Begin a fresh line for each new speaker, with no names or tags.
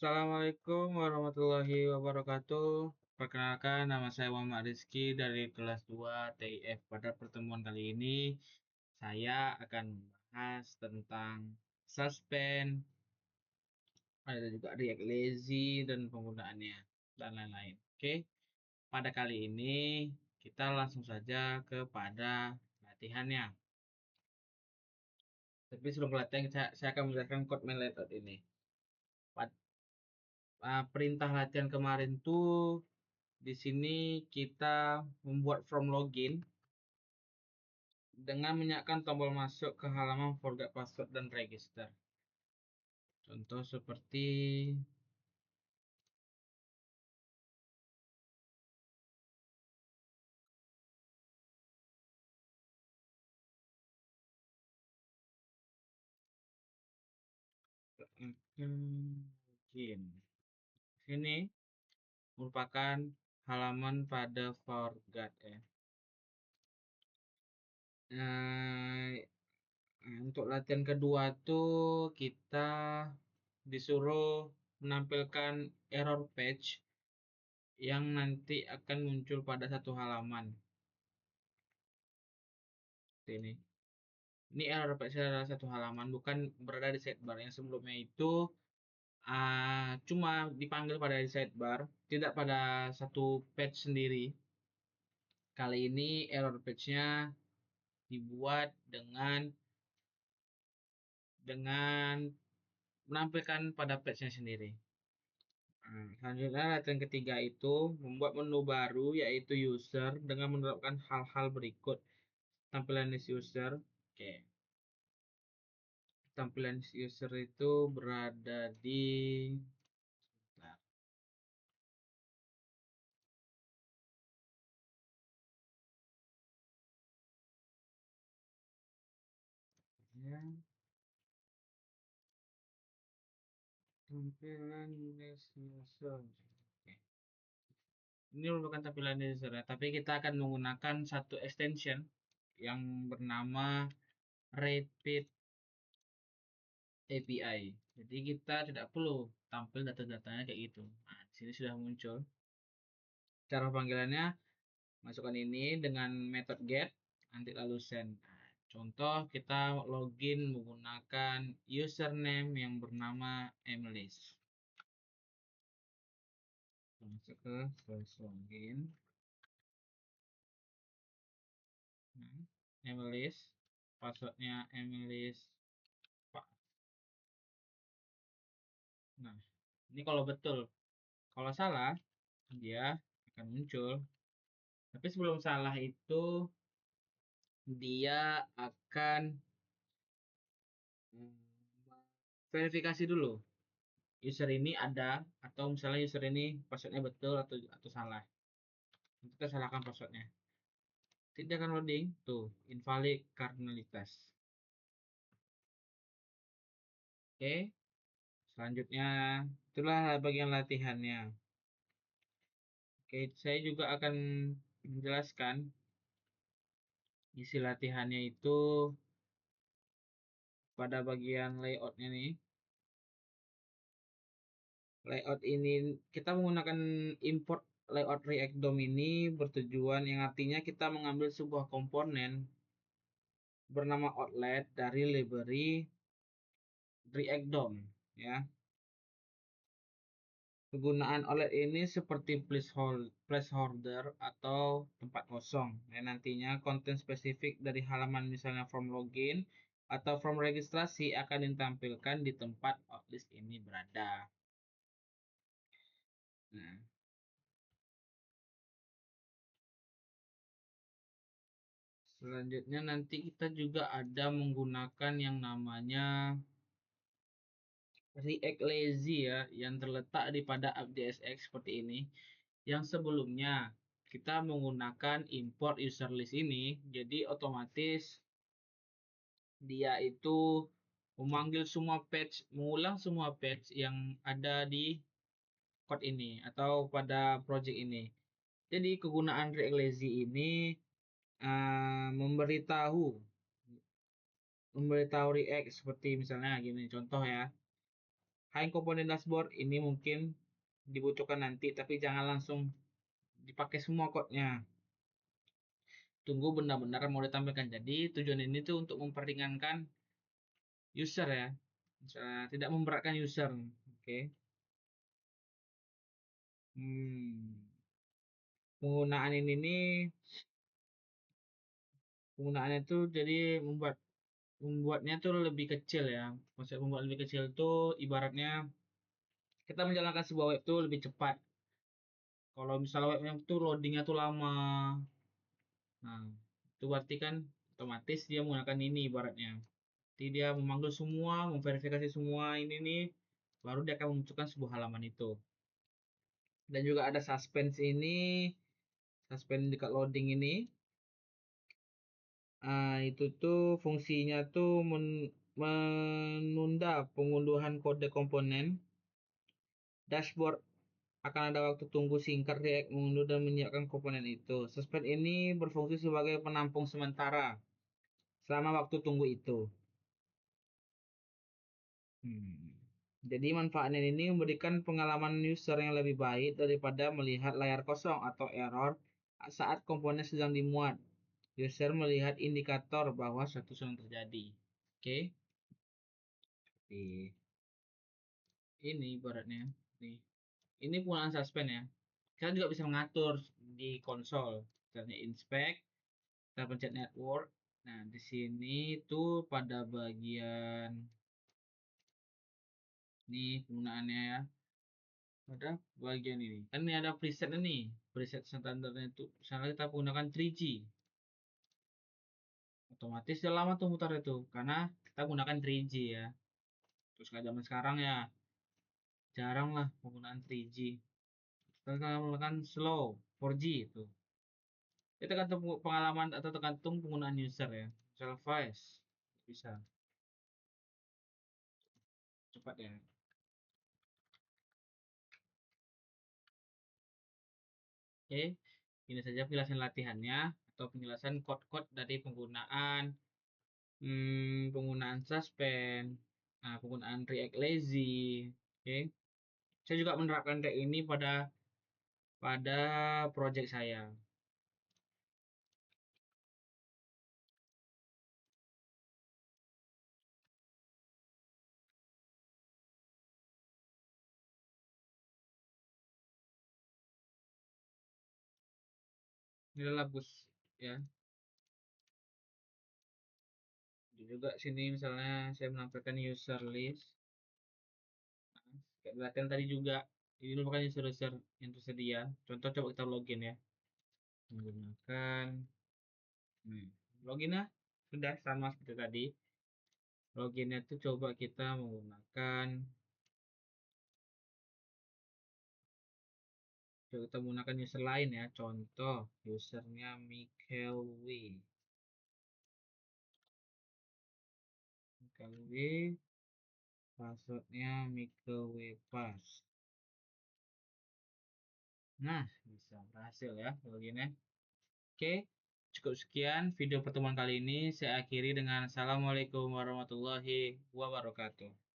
Assalamualaikum warahmatullahi wabarakatuh. Perkenalkan, nama saya Muhammad Rizky dari kelas 2 TIF. Pada pertemuan kali ini, saya akan membahas tentang suspend, ada juga React Lazy dan penggunaannya, dan lain-lain. Oke, pada kali ini kita langsung saja kepada latihannya. Tapi sebelum latihan, saya akan menjelaskan code main method ini. Perintah latihan kemarin tuh di sini kita membuat form login dengan menyiapkan tombol masuk ke halaman forgot password dan register. Contoh seperti login. Sini merupakan halaman pada forgot ya. Nah, untuk latihan kedua tuh kita disuruh menampilkan error page yang nanti akan muncul pada satu halaman. Ini. Ini error page adalah satu halaman, bukan berada di sidebar. Yang sebelumnya itu cuma dipanggil pada di sidebar, tidak pada satu page sendiri. Kali ini error page-nya dibuat dengan menampilkan pada page-nya sendiri. Selanjutnya latihan ketiga itu membuat menu baru yaitu user dengan menerapkan hal-hal berikut. Tampilan list user. Oke. Tampilan list user itu berada di sebentar. Ya, tampilan list user. Oke. Ini merupakan tampilan list user, tapi kita akan menggunakan satu extension yang bernama Repeat API. Jadi kita tidak perlu tampil data-datanya kayak gitu. Nah, di sini sudah muncul. Cara panggilannya, masukkan ini dengan method get, nanti lalu send. Nah, contoh kita login menggunakan username yang bernama Emilis. Masuk ke first login. Nah, Emilis, passwordnya Emilis Pak. Nah, ini kalau betul. Kalau salah, dia akan muncul. Tapi sebelum salah itu, dia akan verifikasi dulu. User ini ada, atau misalnya user ini passwordnya betul atau salah. Kita salahkan passwordnya. Tidak akan loading, tuh, invalid kernelitas. Oke, selanjutnya itulah bagian latihannya. Oke, saya juga akan menjelaskan isi latihannya itu pada bagian layoutnya nih. Layout ini kita menggunakan import layout React DOM ini bertujuan yang artinya kita mengambil sebuah komponen bernama outlet dari library React DOM ya. Kegunaan outlet ini seperti placeholder atau tempat kosong. Ya, nantinya konten spesifik dari halaman misalnya form login atau form registrasi akan ditampilkan di tempat outlist ini berada. Nah, selanjutnya nanti kita juga ada menggunakan yang namanya React Lazy ya, yang terletak di pada app.jsx seperti ini. Yang sebelumnya kita menggunakan import user list ini, jadi otomatis dia itu memanggil semua page, mengulang semua page yang ada di code ini atau pada project ini. Jadi kegunaan React Lazy ini memberitahu React seperti misalnya gini contoh ya. Hai komponen dashboard ini mungkin dibutuhkan nanti, tapi jangan langsung dipakai semua kodenya. Tunggu benar-benar mau ditampilkan. Jadi tujuan ini tuh untuk memperingankan user ya. Misalnya, tidak memberatkan user. Oke. Hmm. Penggunaan ini nih penggunaannya tuh jadi membuatnya tuh lebih kecil ya. Maksud membuat lebih kecil tuh ibaratnya kita menjalankan sebuah web tuh lebih cepat. Kalau misalnya webnya tuh loadingnya tuh lama, nah itu berarti kan otomatis dia menggunakan ini ibaratnya. Jadi dia memanggil semua, memverifikasi semua ini nih, baru dia akan memunculkan sebuah halaman itu. Dan juga ada suspense ini, suspense dekat loading ini. Itu tuh fungsinya tuh menunda pengunduhan kode komponen. Dashboard akan ada waktu tunggu singkat React mengunduh dan menyiapkan komponen itu. Suspend ini berfungsi sebagai penampung sementara selama waktu tunggu itu. Hmm. Jadi manfaatnya ini memberikan pengalaman user yang lebih baik daripada melihat layar kosong atau error saat komponen sedang dimuat. User melihat indikator bahwa suatu sedang terjadi. Oke, seperti ini ibaratnya. Nih. Ini penggunaan suspend ya. Kita juga bisa mengatur di konsol. Misalnya inspect, kita pencet network. Nah, di sini tuh pada bagian ini penggunaannya ya. Pada bagian ini. Kan ini ada preset nih. Preset standarnya itu misalnya kita menggunakan 3G. Otomatis dia lama tuh mutar itu karena kita gunakan 3G ya. Terus kayak zaman sekarang ya jarang lah penggunaan 3G. Kita menggunakan slow 4G itu. Itu tergantung pengalaman atau tergantung penggunaan user ya. Self-wise bisa cepat ya. Oke, ini saja penjelasan latihannya atau penjelasan kode-kode dari penggunaan suspend, nah, penggunaan React Lazy. Oke, saya juga menerapkan kayak ini pada pada project saya. Ini adalah bus ya. Juga sini misalnya saya menampilkan user list. Nah, kayak latihan tadi juga ini merupakan user-user yang tersedia. Contoh coba kita login ya. Menggunakan login ya. Sudah sama seperti tadi. Loginnya itu coba kita menggunakan coba kita menggunakan user lain ya. Contoh usernya Michael W. Michael W. Passwordnya Michael W. Pass. Nah, bisa berhasil ya loginnya. Oke, cukup sekian video pertemuan kali ini. Saya akhiri dengan Assalamualaikum warahmatullahi wabarakatuh.